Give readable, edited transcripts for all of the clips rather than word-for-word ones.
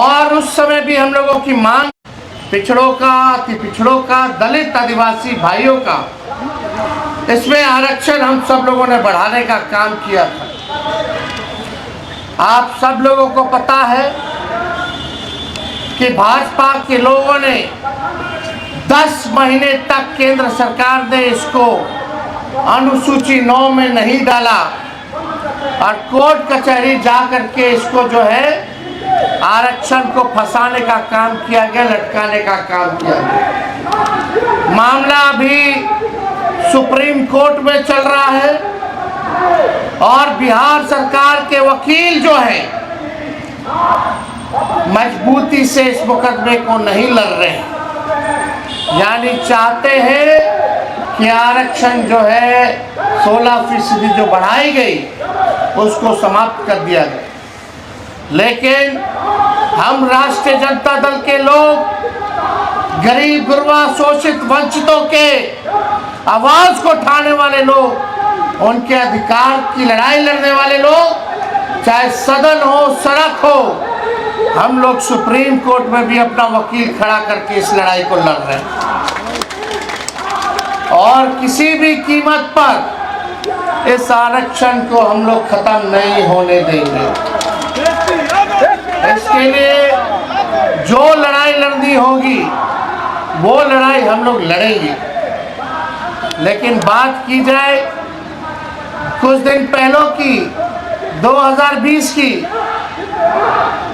और उस समय भी हम लोगों की मांग पिछड़ों का, अति पिछड़ों का, दलित आदिवासी भाइयों का, इसमें आरक्षण हम सब लोगों ने बढ़ाने का काम किया था। आप सब लोगों को पता है कि भाजपा के लोगों ने 10 महीने तक केंद्र सरकार ने इसको अनुसूची 9 में नहीं डाला और कोर्ट कचहरी जा करके इसको जो है आरक्षण को फंसाने का काम किया गया, लटकाने का काम किया गया। मामला अभी सुप्रीम कोर्ट में चल रहा है और बिहार सरकार के वकील जो है मजबूती से इस मुकदमे को नहीं लड़ रहे हैं, यानी चाहते हैं कि आरक्षण जो है 16% जो बढ़ाई गई उसको समाप्त कर दिया जाए। लेकिन हम राष्ट्रीय जनता दल के लोग, गरीब गुरबा शोषित वंचितों के आवाज को उठाने वाले लोग, उनके अधिकार की लड़ाई लड़ने वाले लोग, चाहे सदन हो, सड़क हो, हम लोग सुप्रीम कोर्ट में भी अपना वकील खड़ा करके इस लड़ाई को लड़ रहे हैं और किसी भी कीमत पर इस आरक्षण को हम लोग खत्म नहीं होने देंगे। इसके लिए जो लड़ाई लड़नी होगी वो लड़ाई हम लोग लड़ेंगे। लेकिन बात की जाए कुछ दिन पहले की, 2020 की,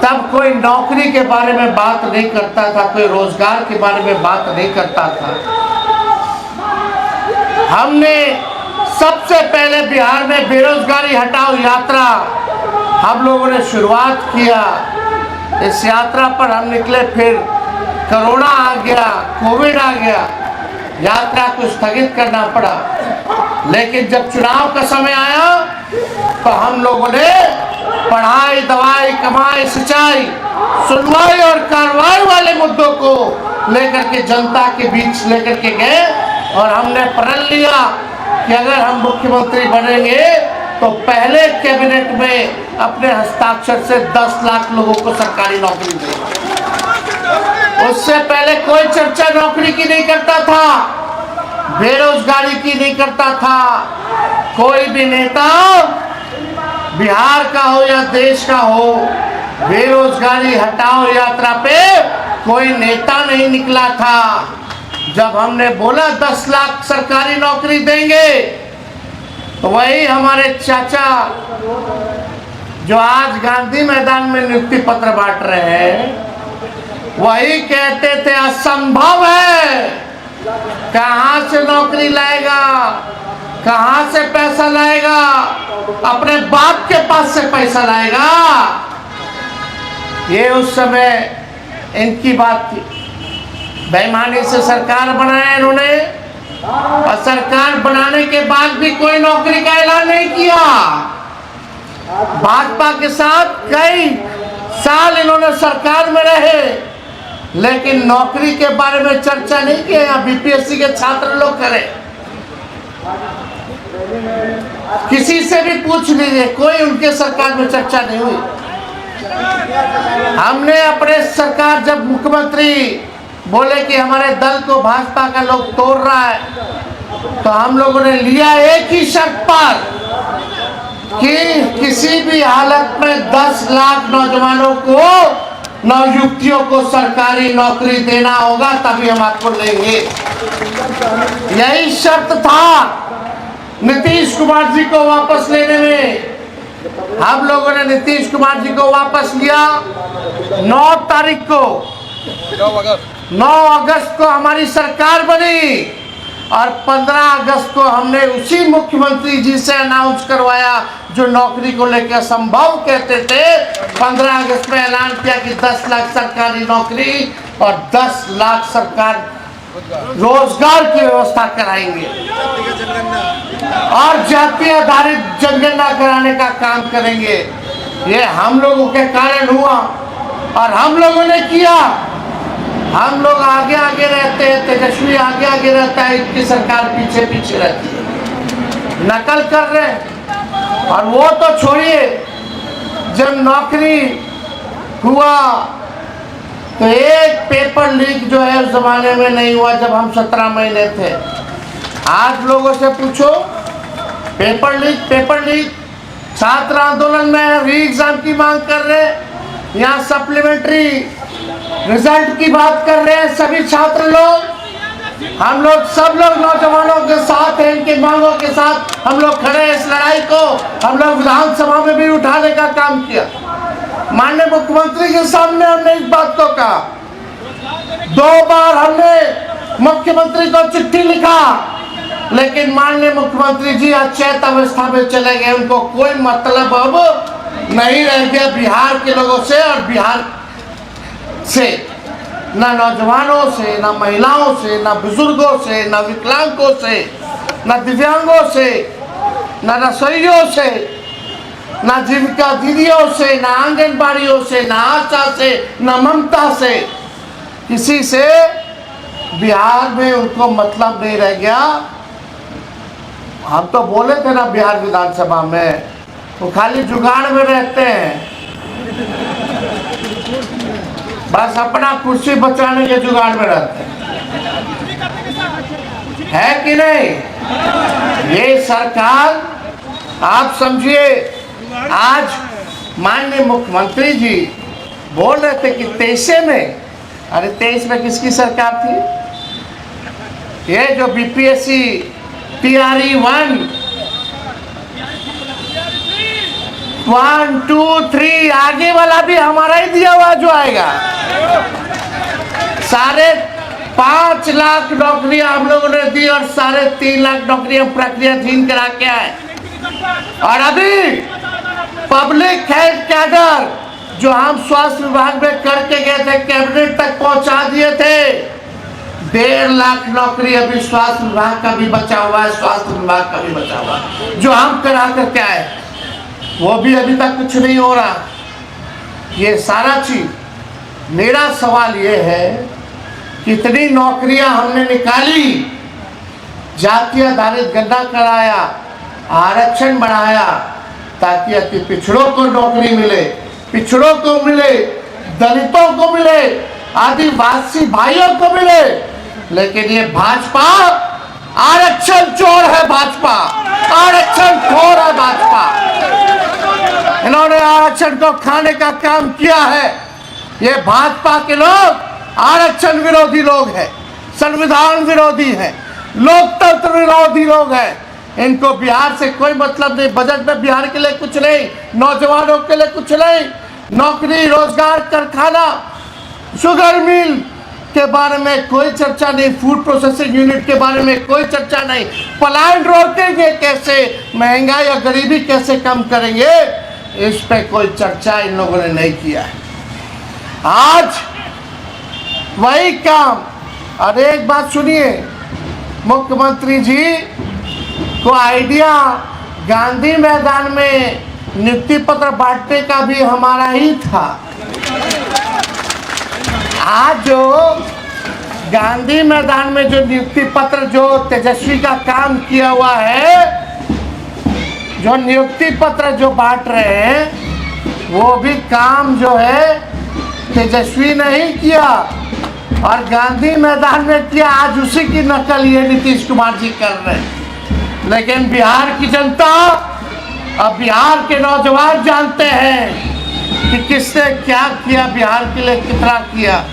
तब कोई नौकरी के बारे में बात नहीं करता था, कोई रोजगार के बारे में बात नहीं करता था। हमने सबसे पहले बिहार में बेरोजगारी हटाओ यात्रा हम लोगों ने शुरुआत किया। इस यात्रा पर हम निकले, फिर कोरोना आ गया, कोविड आ गया, यात्रा को स्थगित करना पड़ा। लेकिन जब चुनाव का समय आया तो हम लोगों ने पढ़ाई, दवाई, कमाई, सिंचाई, सुनवाई और कार्रवाई वाले मुद्दों को लेकर के जनता के बीच लेकर के गए और हमने प्रण लिया कि अगर हम मुख्यमंत्री बनेंगे तो पहले कैबिनेट में अपने हस्ताक्षर से 10 लाख लोगों को सरकारी नौकरी देंगे। उससे पहले कोई चर्चा नौकरी की नहीं करता था, बेरोजगारी की नहीं करता था। कोई भी नेता बिहार का हो या देश का हो, बेरोजगारी हटाओ यात्रा पे कोई नेता नहीं निकला था। जब हमने बोला 10 लाख सरकारी नौकरी देंगे तो वही हमारे चाचा जो आज गांधी मैदान में नियुक्ति पत्र बांट रहे हैं, वही कहते थे असंभव है, कहां से नौकरी लाएगा, कहां से पैसा लाएगा, अपने बाप के पास से पैसा लाएगा। ये उस समय इनकी बात थी। बेईमानी से सरकार बनाया इन्होंने और सरकार बनाने के बाद भी कोई नौकरी का ऐलान नहीं किया। भाजपा के साथ कई साल इन्होंने सरकार में रहे, लेकिन नौकरी के बारे में चर्चा नहीं किया। बीपीएससी के छात्र लोग करें, किसी से भी पूछ लीजिए, कोई उनके सरकार में चर्चा नहीं हुई। हमने अपने सरकार जब मुख्यमंत्री बोले कि हमारे दल को भाजपा का लोग तोड़ रहा है, तो हम लोगों ने लिया एक ही शर्त पर कि किसी भी हालत में 10 लाख नौजवानों को, नवयुवतियों को सरकारी नौकरी देना होगा, तभी हम आपको लेंगे। यही शर्त था नीतीश कुमार जी को वापस लेने में। हम लोगों ने नीतीश कुमार जी को वापस लिया 9 तारीख को, 9 अगस्त को हमारी सरकार बनी और 15 अगस्त को हमने उसी मुख्यमंत्री जी से अनाउंस करवाया जो नौकरी को लेकर असंभव कहते थे। 15 अगस्त में ऐलान किया कि 10 लाख सरकारी नौकरी और 10 लाख सरकार रोजगार की व्यवस्था कराएंगे और जाति आधारित जनगणना कराने का काम करेंगे। ये हम लोगों के कारण हुआ और हम लोगों ने किया। हम लोग आगे आगे रहते हैं, तेजस्वी आगे आगे रहता है, इनकी सरकार पीछे पीछे रहती है, नकल कर रहे हैं। और वो तो छोड़िए, जब नौकरी हुआ तो एक पेपर लीक जो है उस जमाने में नहीं हुआ जब हम 17 महीने थे। आज लोगों से पूछो, पेपर लीक छात्र आंदोलन में री एग्जाम की मांग कर रहे हैं, यहाँ सप्लीमेंट्री रिजल्ट की बात कर रहे हैं सभी छात्र लोग। हम लोग सब लोग नौजवानों के साथ हैं, इनकी मांगों के साथ हम लोग खड़े हैं। इस लड़ाई को हम लोग विधानसभा में भी उठाने का काम किया। माननीय मुख्यमंत्री के सामने हमने इस बात को कहा, 2 बार हमने मुख्यमंत्री को चिट्ठी लिखा, लेकिन माननीय मुख्यमंत्री जी अचेत अवस्था में चले गए। उनको कोई मतलब अब नहीं रह गया बिहार के लोगों से और बिहार से, ना नौजवानों से, ना महिलाओं से, ना बुजुर्गों से, ना विकलांगों से, ना दिव्यांगों से, ना रसोइयों से, ना जीविका दीदियों से, ना आंगनबाड़ियों से, ना आशा से, ना ममता से, किसी से बिहार में उनको मतलब नहीं रह गया। हम तो बोले थे ना बिहार विधानसभा में, वो खाली जुगाड़ में रहते हैं, बस अपना कुर्सी बचाने के जुगाड़ में रहते हैं, है कि नहीं? ये सरकार आप समझिए, आज माननीय मुख्यमंत्री जी बोल रहे थे कि 23 में, अरे 23 में किसकी सरकार थी? ये जो बीपीएससी TRE 1, 2, 3 आगे वाला भी हमारा ही दिया हुआ जो आएगा। 5.5 लाख नौकरियां हम लोगों ने दी और 3.5 लाख नौकरियां प्रक्रियाधीन करा के आए। और अभी पब्लिक हेल्थ कैडर जो हम स्वास्थ्य विभाग में करके गए थे, कैबिनेट तक पहुंचा दिए थे। 1.5 लाख नौकरी अभी स्वास्थ्य विभाग का भी बचा हुआ है, स्वास्थ्य विभाग का भी बचा हुआ है, जो हम करा करके आए, वो भी अभी तक कुछ नहीं हो रहा। ये सारा चीज, मेरा सवाल ये है, कितनी नौकरियां हमने निकाली, जाति आधारित गणना कराया, आरक्षण बढ़ाया, ताकि अति पिछड़ों को नौकरी मिले, पिछड़ों को मिले, दलितों को मिले, आदिवासी भाइयों को मिले। लेकिन ये भाजपा आरक्षण चोर है, भाजपा आरक्षण खोर है, भाजपा इन्होंने आरक्षण को खाने का काम किया है। ये भाजपा के लोग आरक्षण विरोधी लोग हैं, संविधान विरोधी हैं, लोकतंत्र विरोधी लोग हैं। इनको बिहार से कोई मतलब नहीं, बजट में बिहार के लिए कुछ नहीं, नौजवानों के लिए कुछ नहीं, नौकरी, रोजगार, कारखाना, शुगर मिल के बारे में कोई चर्चा नहीं, फूड प्रोसेसिंग यूनिट के बारे में कोई चर्चा नहीं, पलायन रोकेंगे कैसे, महंगाई और गरीबी कैसे कम करेंगे, इस पे कोई चर्चा इन लोगों ने नहीं किया है। आज वही काम। और एक बात सुनिए, मुख्यमंत्री जी को आइडिया गांधी मैदान में नियुक्ति पत्र बांटने का भी हमारा ही था। आज जो गांधी मैदान में जो नियुक्ति पत्र जो तेजस्वी का काम किया हुआ है, जो नियुक्ति पत्र जो बांट रहे हैं, वो भी काम जो है तेजस्वी नहीं किया और गांधी मैदान में किया। आज उसी की नकल ये नीतीश कुमार जी कर रहे हैं। लेकिन बिहार की जनता और बिहार के नौजवान जानते हैं कि किसने क्या किया, बिहार के लिए कितना किया।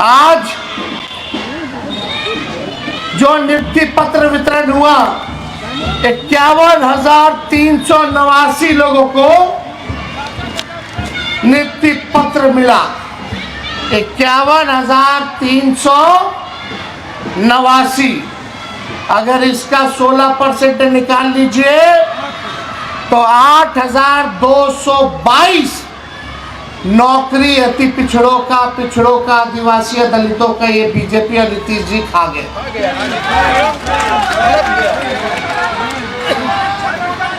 आज जो नियुक्ति पत्र वितरण हुआ, 51,389 लोगों को नियुक्ति पत्र मिला। 51,389। अगर इसका 16% निकाल लीजिए तो 8,222 नौकरी अति पिछड़ों का, आदिवासी दलितों का ये बीजेपी और नीतीश जी खा गए।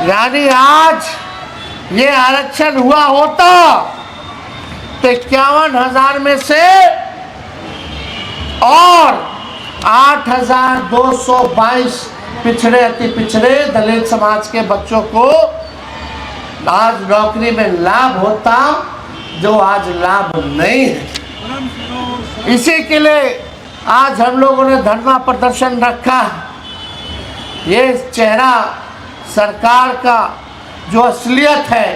यानी आज ये आरक्षण हुआ होता तो 51,000 में से और 8,222 पिछड़े, अति पिछड़े दलित समाज के बच्चों को आज नौकरी में लाभ होता, जो आज लाभ नहीं है। इसी के लिए आज हम लोगों ने धरना प्रदर्शन रखा। ये चेहरा सरकार का जो असलियत है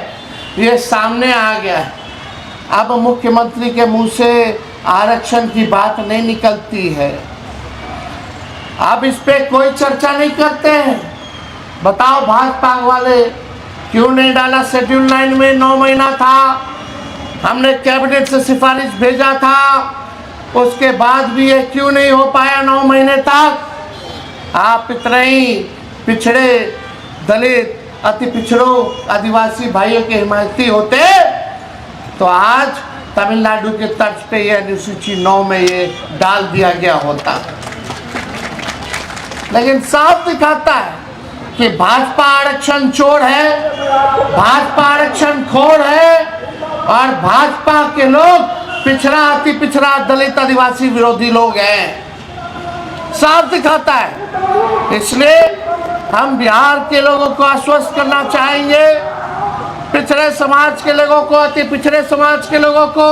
ये सामने आ गया है। अब मुख्यमंत्री के मुंह से आरक्षण की बात नहीं निकलती है। अब इस पे कोई चर्चा नहीं करते हैं। बताओ भाजपा वाले क्यों नहीं डाला शेड्यूल 9 में? 9 महीना था, हमने कैबिनेट से सिफारिश भेजा था, उसके बाद भी ये क्यों नहीं हो पाया 9 महीने तक? आप इतने ही पिछड़े, दलित, अति पिछड़ों, आदिवासी भाइयों के हिमायती होते तो आज तमिलनाडु के तर्ज पे ये अनुसूची 9 में ये डाल दिया गया होता। लेकिन साफ दिखाता है कि भाजपा आरक्षण चोर है, भाजपा आरक्षण खोर है और भाजपा के लोग पिछड़ा, अति पिछड़ा, दलित, आदिवासी विरोधी लोग हैं। साफ दिखाता है। इसलिए हम बिहार के लोगों को आश्वस्त करना चाहेंगे, पिछड़े समाज के लोगों को, अति पिछड़े समाज के लोगों को,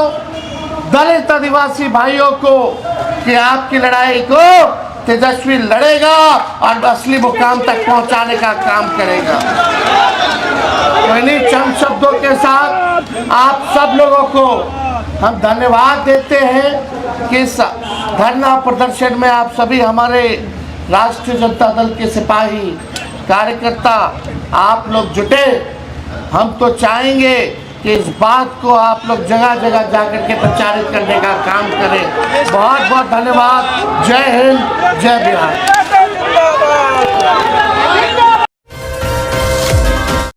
दलित आदिवासी भाइयों को कि आपकी लड़ाई को तेजस्वी लड़ेगा और असली मुकाम तक पहुंचाने का काम करेगा। तो इन्हीं चंद शब्दों के साथ आप सब लोगों को हम धन्यवाद देते हैं कि इस धरना प्रदर्शन में आप सभी हमारे राष्ट्रीय जनता दल के सिपाही कार्यकर्ता आप लोग जुटे। हम तो चाहेंगे कि इस बात को आप लोग जगह जगह जाकर के प्रचारित करने का काम करें। बहुत बहुत धन्यवाद। जय हिंद, जय बिहार।